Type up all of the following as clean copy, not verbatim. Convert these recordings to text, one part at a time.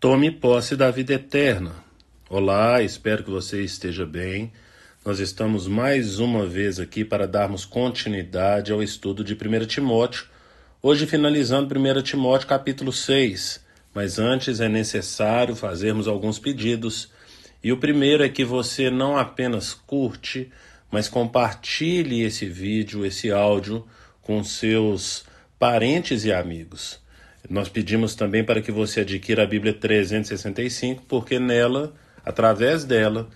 Tome posse da vida eterna. Olá, espero que você esteja bem. Nós estamos mais uma vez aqui para darmos continuidade ao estudo de 1 Timóteo, hoje finalizando 1 Timóteo capítulo 6. Mas antes é necessário fazermos alguns pedidos. E o primeiro é que você não apenas curte, mas compartilhe esse vídeo, esse áudio com seus parentes e amigos. Nós pedimos também para que você adquira a Bíblia 365, porque nela, através dela,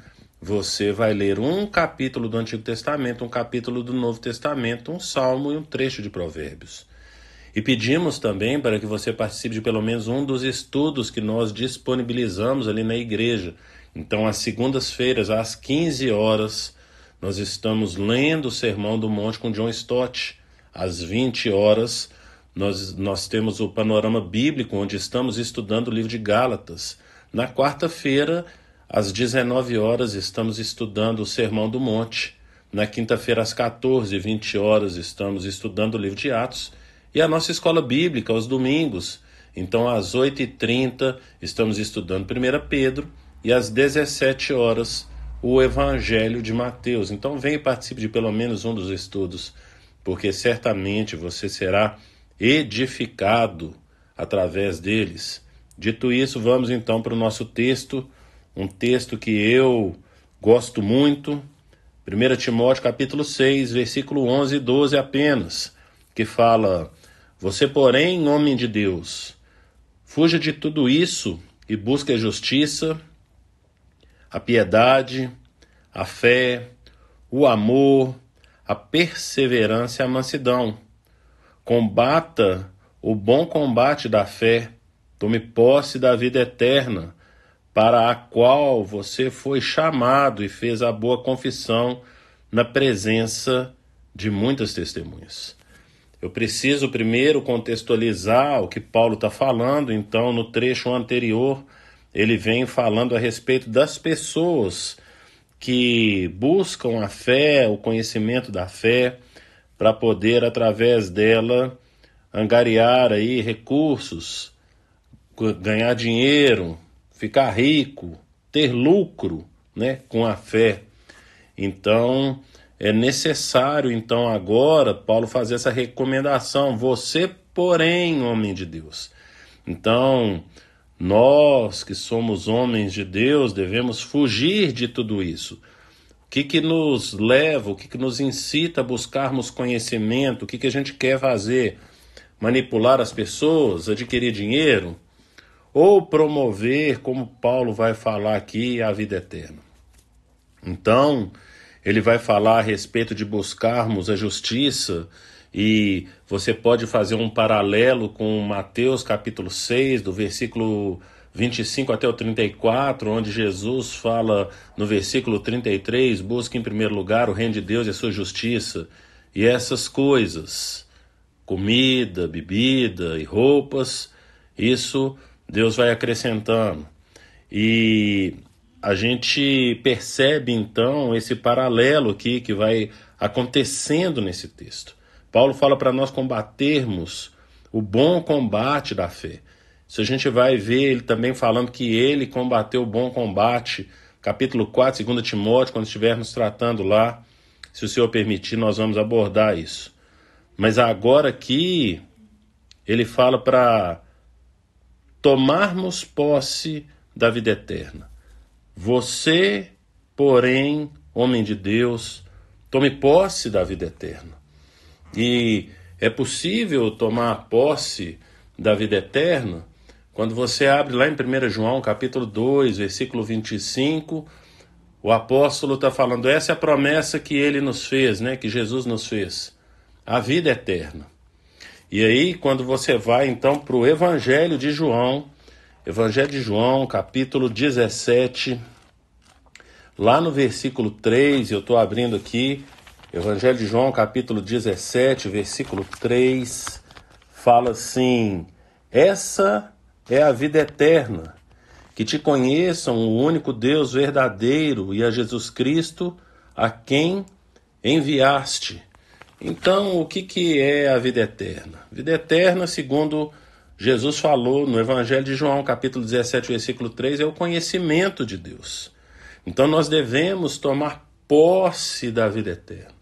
você vai ler um capítulo do Antigo Testamento, um capítulo do Novo Testamento, um salmo e um trecho de Provérbios. E pedimos também para que você participe de pelo menos um dos estudos que nós disponibilizamos ali na igreja. Então, às segundas-feiras, às 15 horas, nós estamos lendo o Sermão do Monte com John Stott. Às 20 horas, nós temos o Panorama Bíblico, onde estamos estudando o livro de Gálatas. Na quarta-feira, às 19 horas, estamos estudando o Sermão do Monte. Na quinta-feira, às 14 e 20 horas, estamos estudando o livro de Atos. E a nossa escola bíblica, aos domingos. Então, às 8h30, estamos estudando 1 Pedro. E às 17 horas, o Evangelho de Mateus. Então, venha e participe de pelo menos um dos estudos, porque certamente você será edificado através deles. Dito isso, vamos então para o nosso texto, um texto que eu gosto muito, 1 Timóteo capítulo 6, versículo 11 e 12 apenas, que fala: Você, porém, homem de Deus, fuja de tudo isso e busque a justiça, a piedade, a fé, o amor, a perseverança e a mansidão. Combata o bom combate da fé, tome posse da vida eterna, para a qual você foi chamado e fez a boa confissão na presença de muitas testemunhas. Eu preciso primeiro contextualizar o que Paulo está falando. Então, no trecho anterior, ele vem falando a respeito das pessoas que buscam a fé, o conhecimento da fé, para poder, através dela, angariar aí recursos, ganhar dinheiro, ficar rico, ter lucro, né, com a fé. Então, é necessário, então, agora, Paulo fazer essa recomendação: você, porém, homem de Deus. Então, nós que somos homens de Deus devemos fugir de tudo isso. O que nos leva, o que nos incita a buscarmos conhecimento? O que a gente quer fazer? Manipular as pessoas, adquirir dinheiro? Ou promover, como Paulo vai falar aqui, a vida eterna? Então, ele vai falar a respeito de buscarmos a justiça, e você pode fazer um paralelo com Mateus capítulo 6, do versículo 25 até o 34, onde Jesus fala no versículo 33, busque em primeiro lugar o reino de Deus e a sua justiça, e essas coisas, comida, bebida e roupas, isso Deus vai acrescentando. E a gente percebe então esse paralelo aqui que vai acontecendo nesse texto. Paulo fala para nós combatermos o bom combate da fé. Isso a gente vai ver ele também falando que ele combateu o bom combate, capítulo 4, 2 Timóteo, quando estivermos tratando lá, se o Senhor permitir, nós vamos abordar isso. Mas agora aqui, ele fala para tomarmos posse da vida eterna. Você, porém, homem de Deus, tome posse da vida eterna. E é possível tomar posse da vida eterna quando você abre lá em 1 João, capítulo 2, versículo 25, o apóstolo está falando, essa é a promessa que ele nos fez, né, que Jesus nos fez, a vida eterna. E aí, quando você vai então para o Evangelho de João, capítulo 17, lá no versículo 3, eu estou abrindo aqui, Evangelho de João, capítulo 17, versículo 3, fala assim: essa é a vida eterna, que te conheçam o único Deus verdadeiro e a Jesus Cristo, a quem enviaste. Então, o que é a vida eterna? Vida eterna, segundo Jesus falou no Evangelho de João, capítulo 17, versículo 3, é o conhecimento de Deus. Então nós devemos tomar posse da vida eterna.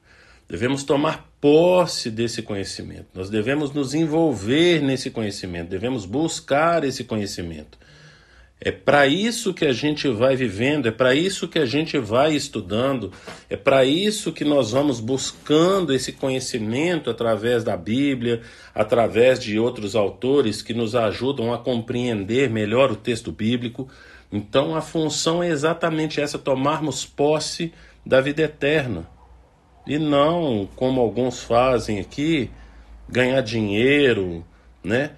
Devemos tomar posse desse conhecimento. Nós devemos nos envolver nesse conhecimento. Devemos buscar esse conhecimento. É para isso que a gente vai vivendo, é para isso que a gente vai estudando, é para isso que nós vamos buscando esse conhecimento através da Bíblia, através de outros autores que nos ajudam a compreender melhor o texto bíblico. Então a função é exatamente essa, tomarmos posse da vida eterna. E não, como alguns fazem aqui, ganhar dinheiro, né?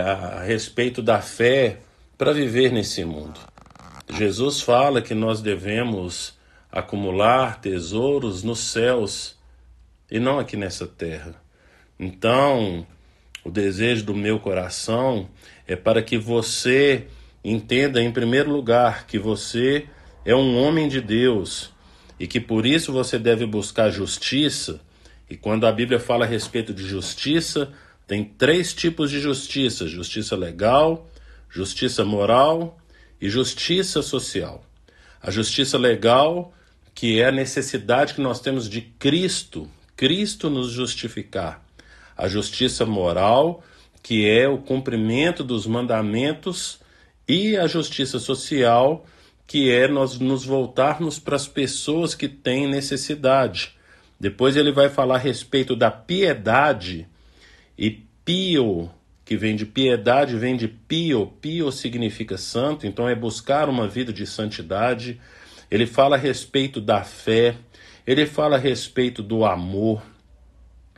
A respeito da fé, para viver nesse mundo. Jesus fala que nós devemos acumular tesouros nos céus e não aqui nessa terra. Então, o desejo do meu coração é para que você entenda, em primeiro lugar, que você é um homem de Deus e que por isso você deve buscar justiça. E quando a Bíblia fala a respeito de justiça, tem 3 tipos de justiça: justiça legal, justiça moral e justiça social. A justiça legal, que é a necessidade que nós temos de Cristo nos justificar. A justiça moral, que é o cumprimento dos mandamentos, e a justiça social, que é nós nos voltarmos para as pessoas que têm necessidade. Depois ele vai falar a respeito da piedade, e pio, que vem de piedade, vem de pio. Pio significa santo, então é buscar uma vida de santidade. Ele fala a respeito da fé, ele fala a respeito do amor,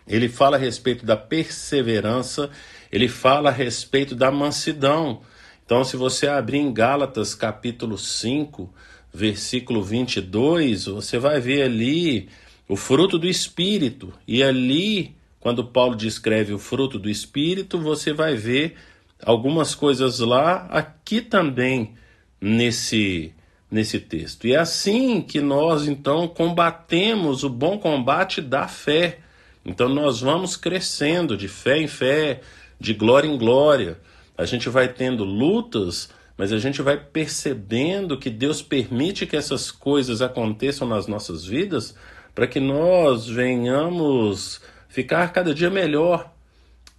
ele fala a respeito da perseverança, ele fala a respeito da mansidão. Então, se você abrir em Gálatas capítulo 5, versículo 22, você vai ver ali o fruto do Espírito. E ali, quando Paulo descreve o fruto do Espírito, você vai ver algumas coisas lá, aqui também, nesse texto. E é assim que nós, então, combatemos o bom combate da fé. Então, nós vamos crescendo de fé em fé, de glória em glória. A gente vai tendo lutas, mas a gente vai percebendo que Deus permite que essas coisas aconteçam nas nossas vidas para que nós venhamos ficar cada dia melhor.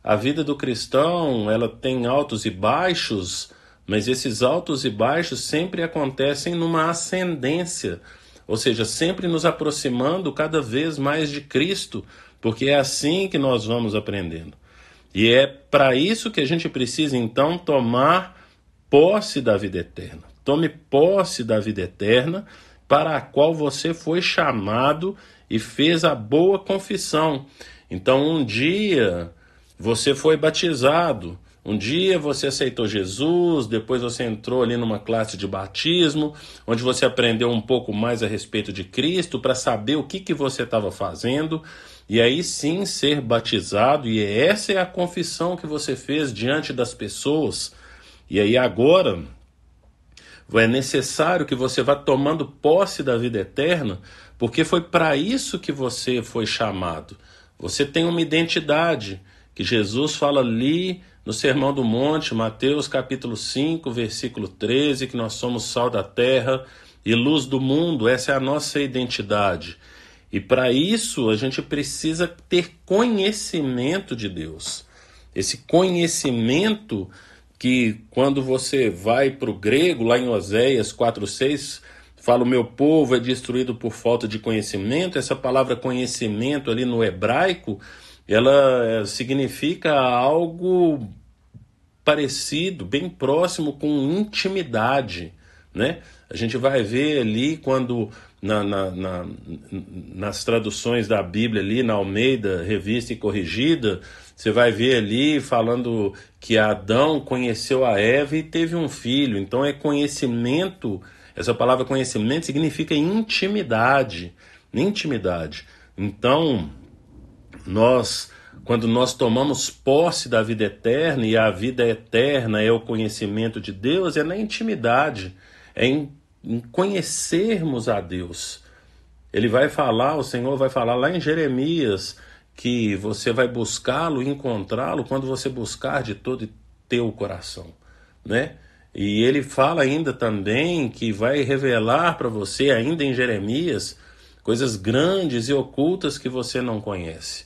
A vida do cristão, ela tem altos e baixos, mas esses altos e baixos sempre acontecem numa ascendência, ou seja, sempre nos aproximando cada vez mais de Cristo, porque é assim que nós vamos aprendendo. E é para isso que a gente precisa, então, tomar posse da vida eterna. Tome posse da vida eterna para a qual você foi chamado e fez a boa confissão. Então, um dia você foi batizado, um dia você aceitou Jesus, depois você entrou ali numa classe de batismo, onde você aprendeu um pouco mais a respeito de Cristo, para saber o que você estava fazendo, e aí sim ser batizado, e essa é a confissão que você fez diante das pessoas. E aí agora é necessário que você vá tomando posse da vida eterna, porque foi para isso que você foi chamado. Você tem uma identidade que Jesus fala ali no Sermão do Monte, Mateus capítulo 5, versículo 13, que nós somos sal da terra e luz do mundo. Essa é a nossa identidade. E para isso a gente precisa ter conhecimento de Deus. Esse conhecimento que, quando você vai para o grego, lá em Oséias 4:6, fala: o meu povo é destruído por falta de conhecimento. Essa palavra conhecimento ali no hebraico, ela significa algo parecido, bem próximo com intimidade, né? A gente vai ver ali quando nas traduções da Bíblia ali, na Almeida, Revista e Corrigida, você vai ver ali falando que Adão conheceu a Eva e teve um filho. Então é conhecimento, essa palavra conhecimento significa intimidade, intimidade. Então, quando nós tomamos posse da vida eterna, e a vida eterna é o conhecimento de Deus, é na intimidade, é em conhecermos a Deus. Ele vai falar, o Senhor vai falar lá em Jeremias, que você vai buscá-lo e encontrá-lo quando você buscar de todo teu coração, né? E ele fala ainda também que vai revelar para você, ainda em Jeremias, coisas grandes e ocultas que você não conhece.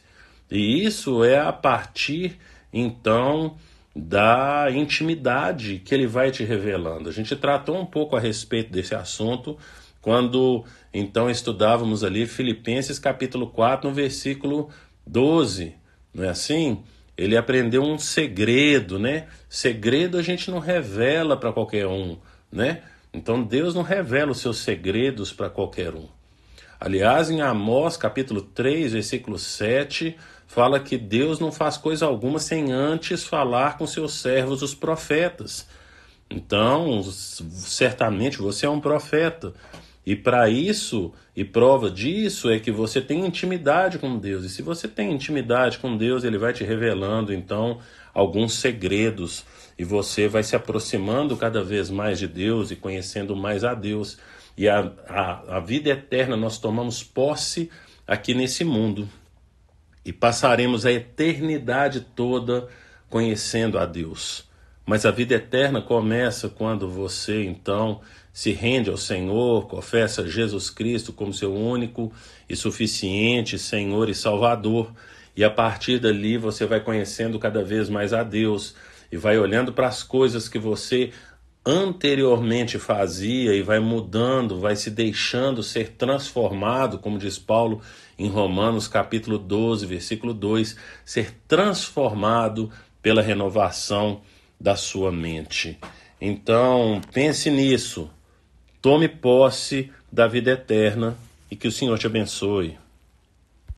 E isso é a partir, então, da intimidade que ele vai te revelando. A gente tratou um pouco a respeito desse assunto quando, então, estudávamos ali Filipenses capítulo 4, no versículo 12, não é assim? Ele aprendeu um segredo, né? Segredo a gente não revela para qualquer um, né? Então Deus não revela os seus segredos para qualquer um. Aliás, em Amós, capítulo 3, versículo 7, fala que Deus não faz coisa alguma sem antes falar com seus servos, os profetas. Então, certamente você é um profeta. E para isso, e prova disso, é que você tem intimidade com Deus. E se você tem intimidade com Deus, Ele vai te revelando, então, alguns segredos. E você vai se aproximando cada vez mais de Deus e conhecendo mais a Deus. E a vida eterna nós tomamos posse aqui nesse mundo. E passaremos a eternidade toda conhecendo a Deus. Mas a vida eterna começa quando você, então, se rende ao Senhor, confessa Jesus Cristo como seu único e suficiente Senhor e Salvador. E a partir dali você vai conhecendo cada vez mais a Deus e vai olhando para as coisas que você anteriormente fazia e vai mudando, vai se deixando ser transformado, como diz Paulo em Romanos capítulo 12, versículo 2, ser transformado pela renovação da sua mente. Então, pense nisso, tome posse da vida eterna e que o Senhor te abençoe.